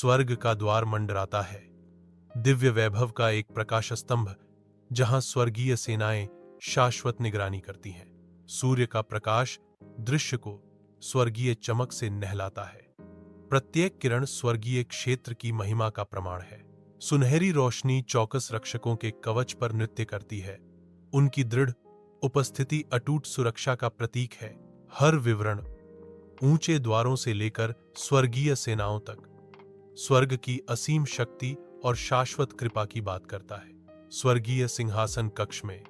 स्वर्ग का द्वार मंडराता है, दिव्य वैभव का एक प्रकाश स्तंभ जहां स्वर्गीय सेनाएं शाश्वत निगरानी करती हैं। सूर्य का प्रकाश दृश्य को स्वर्गीय चमक से नहलाता है। प्रत्येक किरण स्वर्गीय क्षेत्र की महिमा का प्रमाण है। सुनहरी रोशनी चौकस रक्षकों के कवच पर नृत्य करती है। उनकी दृढ़ उपस्थिति अटूट सुरक्षा का प्रतीक है। हर विवरण ऊंचे द्वारों से लेकर स्वर्गीय सेनाओं तक स्वर्ग की असीम शक्ति और शाश्वत कृपा की बात करता है। स्वर्गीय सिंहासन कक्ष में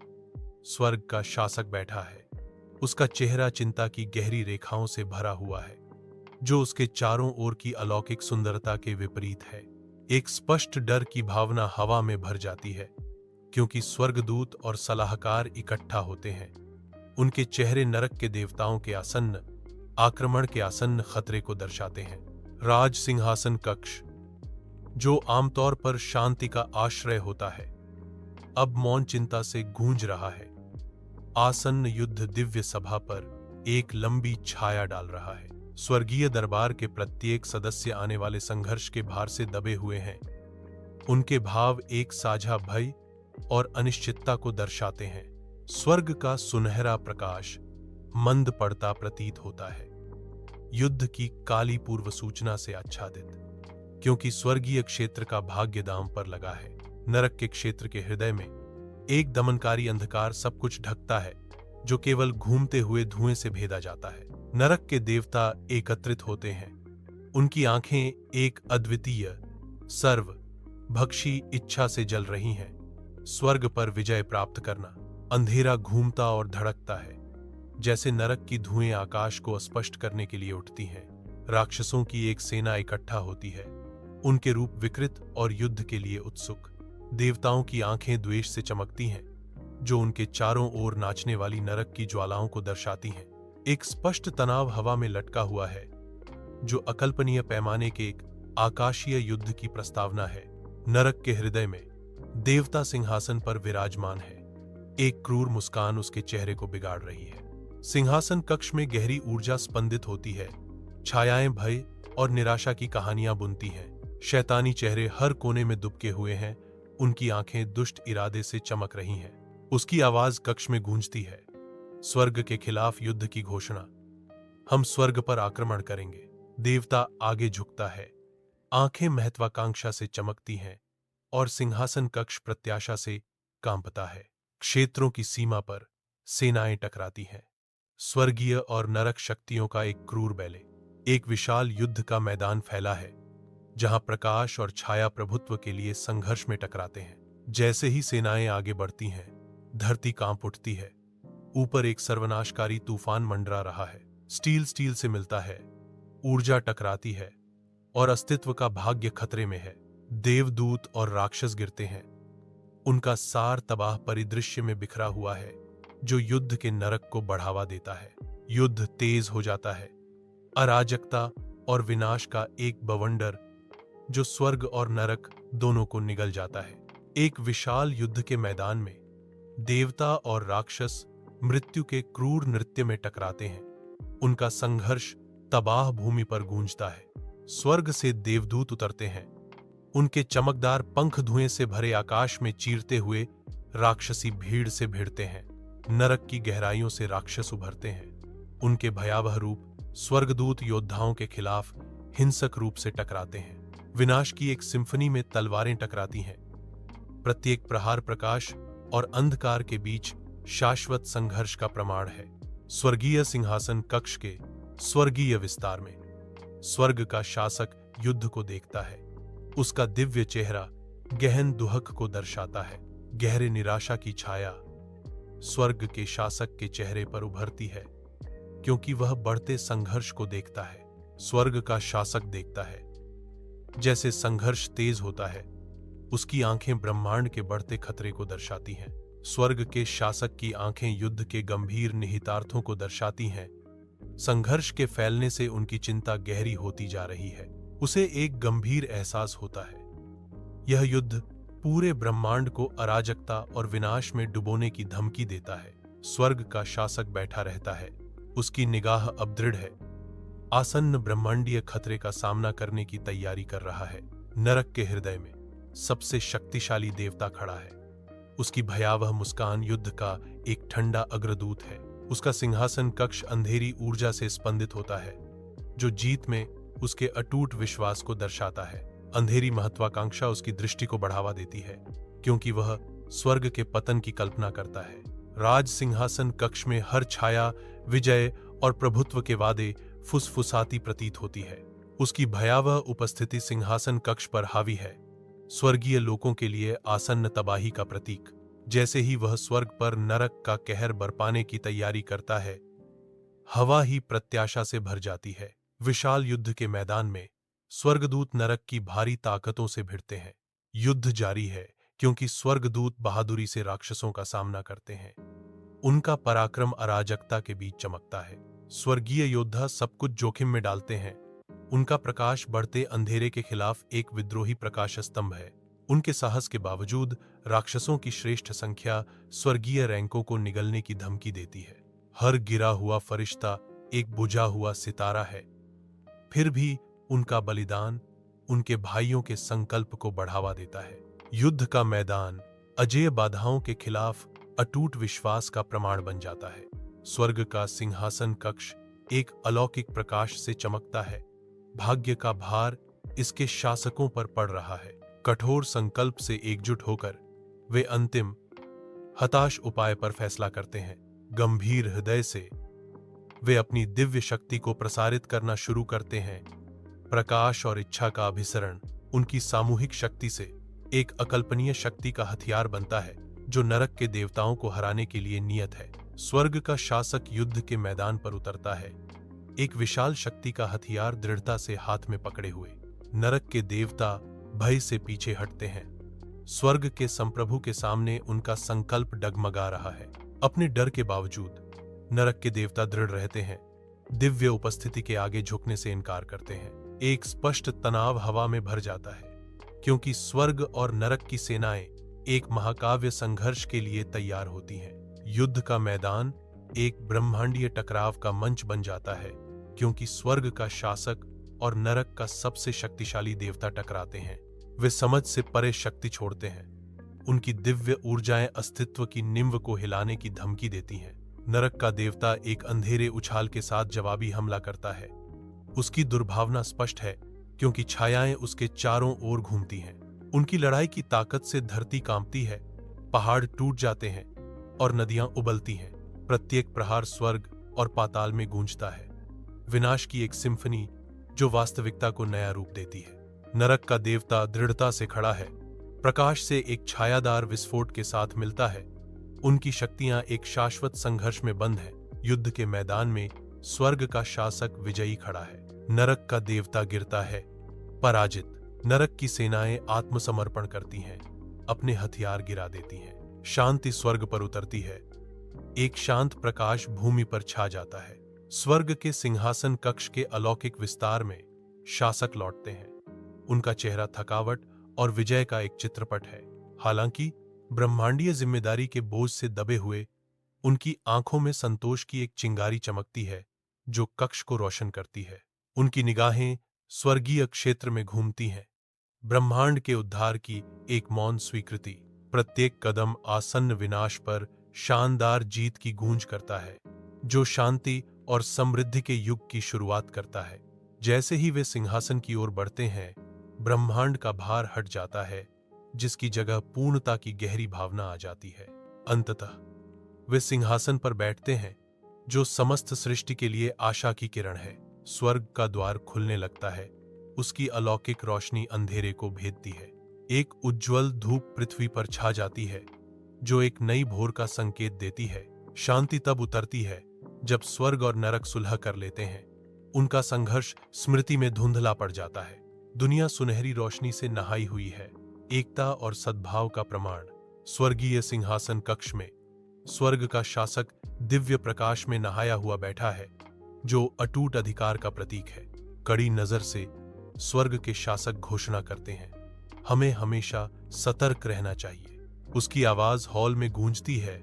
स्वर्ग का शासक बैठा है। उसका चेहरा चिंता की गहरी रेखाओं से भरा हुआ है, जो उसके चारों ओर की अलौकिक सुंदरता के विपरीत है। एक स्पष्ट डर की भावना हवा में भर जाती है, क्योंकि स्वर्गदूत और सलाहकार इकट्ठा होते हैं। उनके चेहरे नरक के देवताओं के आसन्न आक्रमण के आसन्न खतरे को दर्शाते हैं। राज सिंहासन कक्ष, जो आमतौर पर शांति का आश्रय होता है, अब मौन चिंता से गूंज रहा है। आसन्न युद्ध दिव्य सभा पर एक लंबी छाया डाल रहा है। स्वर्गीय दरबार के प्रत्येक सदस्य आने वाले संघर्ष के भार से दबे हुए हैं। उनके भाव एक साझा भय और अनिश्चितता को दर्शाते हैं। स्वर्ग का सुनहरा प्रकाश मंद पड़ता प्रतीत होता है, युद्ध की काली पूर्व सूचना से आच्छादित, क्योंकि स्वर्गीय क्षेत्र का भाग्य दांव पर लगा है। नरक के क्षेत्र के हृदय में एक दमनकारी अंधकार सब कुछ ढकता है, जो केवल घूमते हुए धुएं से भेदा जाता है। नरक के देवता एकत्रित होते हैं। उनकी आंखें एक अद्वितीय सर्व भक्षी इच्छा से जल रही हैं। स्वर्ग पर विजय प्राप्त करना। अंधेरा घूमता और धड़कता है, जैसे नरक की धुएं आकाश को स्पष्ट करने के लिए उठती हैं। राक्षसों की एक सेना इकट्ठा होती है, उनके रूप विकृत और युद्ध के लिए उत्सुक। देवताओं की आंखें द्वेष से चमकती हैं, जो उनके चारों ओर नाचने वाली नरक की ज्वालाओं को दर्शाती हैं। एक स्पष्ट तनाव हवा में लटका हुआ है, जो अकल्पनीय पैमाने के एक आकाशीय युद्ध की प्रस्तावना है। नरक के हृदय में देवता सिंहासन पर विराजमान है। एक क्रूर मुस्कान उसके चेहरे को बिगाड़ रही है। सिंहासन कक्ष में गहरी ऊर्जा स्पंदित होती है। छायाएं भय और निराशा की कहानियां बुनती हैं। शैतानी चेहरे हर कोने में दुबके हुए हैं। उनकी आंखें दुष्ट इरादे से चमक रही हैं। उसकी आवाज कक्ष में गूंजती है, स्वर्ग के खिलाफ युद्ध की घोषणा। हम स्वर्ग पर आक्रमण करेंगे। देवता आगे झुकता है, आंखें महत्वाकांक्षा से चमकती हैं और सिंहासन कक्ष प्रत्याशा से कांपता है। क्षेत्रों की सीमा पर सेनाएं टकराती हैं। स्वर्गीय और नरक शक्तियों का एक क्रूर बैले। एक विशाल युद्ध का मैदान फैला है, जहां प्रकाश और छाया प्रभुत्व के लिए संघर्ष में टकराते हैं। जैसे ही सेनाएं आगे बढ़ती हैं, धरती कांप उठती है। ऊपर एक सर्वनाशकारी तूफान मंडरा रहा है। स्टील से मिलता है, ऊर्जा टकराती है और अस्तित्व का भाग्य खतरे में है। देवदूत और राक्षस गिरते हैं। उनका सार तबाह परिदृश्य में बिखरा हुआ है, जो युद्ध के नरक को बढ़ावा देता है। युद्ध तेज हो जाता है। अराजकता और विनाश का एक बवंडर, जो स्वर्ग और नरक दोनों को निगल जाता है। एक विशाल युद्ध के मैदान में देवता और राक्षस मृत्यु के क्रूर नृत्य में टकराते हैं। उनका संघर्ष तबाह भूमि पर गूंजता है। स्वर्ग से देवदूत उतरते हैं। उनके चमकदार पंख धुएं से भरे आकाश में चीरते हुए राक्षसी भीड़ से भिड़ते हैं। नरक की गहराइयों से राक्षस उभरते हैं। उनके भयावह रूप स्वर्गदूत योद्धाओं के खिलाफ हिंसक रूप से टकराते हैं। विनाश की एक सिम्फनी में तलवारें टकराती हैं। प्रत्येक प्रहार प्रकाश और अंधकार के बीच शाश्वत संघर्ष का प्रमाण है। स्वर्गीय सिंहासन कक्ष के स्वर्गीय विस्तार में स्वर्ग का शासक युद्ध को देखता है। उसका दिव्य चेहरा गहन दुहक को दर्शाता है। गहरे निराशा की छाया स्वर्ग के शासक के चेहरे पर उभरती है, क्योंकि वह बढ़ते संघर्ष को देखता है। स्वर्ग का शासक देखता है, जैसे संघर्ष तेज होता है, उसकी आंखें ब्रह्मांड के बढ़ते खतरे को दर्शाती हैं। स्वर्ग के शासक की आंखें युद्ध के गंभीर निहितार्थों को दर्शाती हैं। संघर्ष के फैलने से उनकी चिंता गहरी होती जा रही है। उसे एक गंभीर एहसास होता है, यह युद्ध पूरे ब्रह्मांड को अराजकता और विनाश में डुबोने की धमकी देता है। स्वर्ग का शासक बैठा रहता है। उसकी निगाह अब दृढ़ है, आसन्न ब्रह्मांडीय खतरे का सामना करने की तैयारी कर रहा है। नरक के हृदय में सबसे शक्तिशाली देवता खड़ा है। उसकी भयावह मुस्कान युद्ध का एक ठंडा अग्रदूत है। उसका सिंहासन कक्ष अंधेरी ऊर्जा से स्पंदित होता है, जो जीत में उसके अटूट विश्वास को दर्शाता है। अंधेरी महत्वाकांक्षा उसकी दृष्टि को बढ़ावा देती है, क्योंकि वह स्वर्ग के पतन की कल्पना करता है। राज सिंहासन कक्ष में हर छाया विजय और प्रभुत्व के वादे फुसफुसाती प्रतीत होती है। उसकी भयावह उपस्थिति सिंहासन कक्ष पर हावी है, स्वर्गीय लोकों के लिए आसन्न तबाही का प्रतीक। जैसे ही वह स्वर्ग पर नरक का कहर बरपाने की तैयारी करता है, हवा ही प्रत्याशा से भर जाती है। विशाल युद्ध के मैदान में स्वर्गदूत नरक की भारी ताकतों से भिड़ते हैं। युद्ध जारी है, क्योंकि स्वर्गदूत बहादुरी से राक्षसों का सामना करते हैं। उनका पराक्रम अराजकता के बीच चमकता है। स्वर्गीय योद्धा सब कुछ जोखिम में डालते हैं। उनका प्रकाश बढ़ते अंधेरे के खिलाफ एक विद्रोही प्रकाश स्तंभ है। उनके साहस के बावजूद राक्षसों की श्रेष्ठ संख्या स्वर्गीय रैंकों को निगलने की धमकी देती है। हर गिरा हुआ फरिश्ता एक बुझा हुआ सितारा है। फिर भी उनका बलिदान उनके भाइयों के संकल्प को बढ़ावा देता है। युद्ध का मैदान अजेय बाधाओं के खिलाफ अटूट विश्वास का प्रमाण बन जाता है। स्वर्ग का सिंहासन कक्ष एक अलौकिक प्रकाश से चमकता है। भाग्य का भार इसके शासकों पर पड़ रहा है। कठोर संकल्प से एकजुट होकर वे अंतिम हताश उपाय पर फैसला करते हैं। गंभीर हृदय से वे अपनी दिव्य शक्ति को प्रसारित करना शुरू करते हैं। प्रकाश और इच्छा का अभिसरण उनकी सामूहिक शक्ति से एक अकल्पनीय शक्ति का हथियार बनता है, जो नरक के देवताओं को हराने के लिए नियत है। स्वर्ग का शासक युद्ध के मैदान पर उतरता है, एक विशाल शक्ति का हथियार दृढ़ता से हाथ में पकड़े हुए। नरक के देवता भय से पीछे हटते हैं। स्वर्ग के संप्रभु के सामने उनका संकल्प डगमगा रहा है। अपने डर के बावजूद नरक के देवता दृढ़ रहते हैं, दिव्य उपस्थिति के आगे झुकने से इनकार करते हैं। एक स्पष्ट तनाव हवा में भर जाता है, क्योंकि स्वर्ग और नरक की सेनाएं एक महाकाव्य संघर्ष के लिए तैयार होती हैं। युद्ध का मैदान एक ब्रह्मांडीय टकराव का मंच बन जाता है, क्योंकि स्वर्ग का शासक और नरक का सबसे शक्तिशाली देवता टकराते हैं। वे समझ से परे शक्ति छोड़ते हैं। उनकी दिव्य ऊर्जाएं अस्तित्व की निम्व को हिलाने की धमकी देती हैं। नरक का देवता एक अंधेरे उछाल के साथ जवाबी हमला करता है। उसकी दुर्भावना स्पष्ट है, क्योंकि छायाएं उसके चारों ओर घूमती हैं। उनकी लड़ाई की ताकत से धरती कांपती है, पहाड़ टूट जाते हैं और नदियां उबलती हैं। प्रत्येक प्रहार स्वर्ग और पाताल में गूंजता है, विनाश की एक सिम्फनी जो वास्तविकता को नया रूप देती है। नरक का देवता दृढ़ता से खड़ा है, प्रकाश से एक छायादार विस्फोट के साथ मिलता है। उनकी शक्तियां एक शाश्वत संघर्ष में बंद हैं। युद्ध के मैदान में स्वर्ग का शासक विजयी खड़ा है, नरक का देवता गिरता है पराजित। नरक की सेनाएं आत्मसमर्पण करती हैं, अपने हथियार गिरा देती हैं। शांति स्वर्ग पर उतरती है, एक शांत प्रकाश भूमि पर छा जाता है। स्वर्ग के सिंहासन कक्ष के अलौकिक विस्तार में शासक लौटते हैं। उनका चेहरा थकावट और विजय का एक चित्रपट है। हालांकि ब्रह्मांडीय जिम्मेदारी के बोझ से दबे हुए उनकी आंखों में संतोष की एक चिंगारी चमकती है, जो कक्ष को रोशन करती है। उनकी निगाहें स्वर्गीय क्षेत्र में घूमती हैं, ब्रह्मांड के उद्धार की एक मौन स्वीकृति। प्रत्येक कदम आसन्न विनाश पर शानदार जीत की गूंज करता है, जो शांति और समृद्धि के युग की शुरुआत करता है। जैसे ही वे सिंहासन की ओर बढ़ते हैं, ब्रह्मांड का भार हट जाता है, जिसकी जगह पूर्णता की गहरी भावना आ जाती है। अंततः वे सिंहासन पर बैठते हैं, जो समस्त सृष्टि के लिए आशा की किरण है। स्वर्ग का द्वार खुलने लगता है, उसकी अलौकिक रोशनी अंधेरे को भेदती है। एक उज्ज्वल धूप पृथ्वी पर छा जाती है, जो एक नई भोर का संकेत देती है। शांति तब उतरती है जब स्वर्ग और नरक सुलह कर लेते हैं। उनका संघर्ष स्मृति में धुंधला पड़ जाता है। दुनिया सुनहरी रोशनी से नहाई हुई है, एकता और सद्भाव का प्रमाण। स्वर्गीय सिंहासन कक्ष में स्वर्ग का शासक दिव्य प्रकाश में नहाया हुआ बैठा है, जो अटूट अधिकार का प्रतीक है। कड़ी नजर से स्वर्ग के शासक घोषणा करते हैं, हमें हमेशा सतर्क रहना चाहिए। उसकी आवाज हॉल में गूंजती है,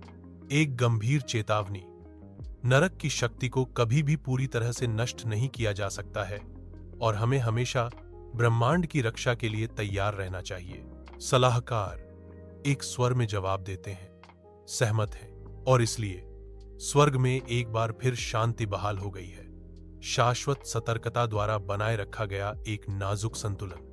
एक गंभीर चेतावनी। नरक की शक्ति को कभी भी पूरी तरह से नष्ट नहीं किया जा सकता है और हमें हमेशा ब्रह्मांड की रक्षा के लिए तैयार रहना चाहिए। सलाहकार एक स्वर में जवाब देते हैं, सहमत हैं, और इसलिए स्वर्ग में एक बार फिर शांति बहाल हो गई है। शाश्वत सतर्कता द्वारा बनाए रखा गया एक नाजुक संतुलन।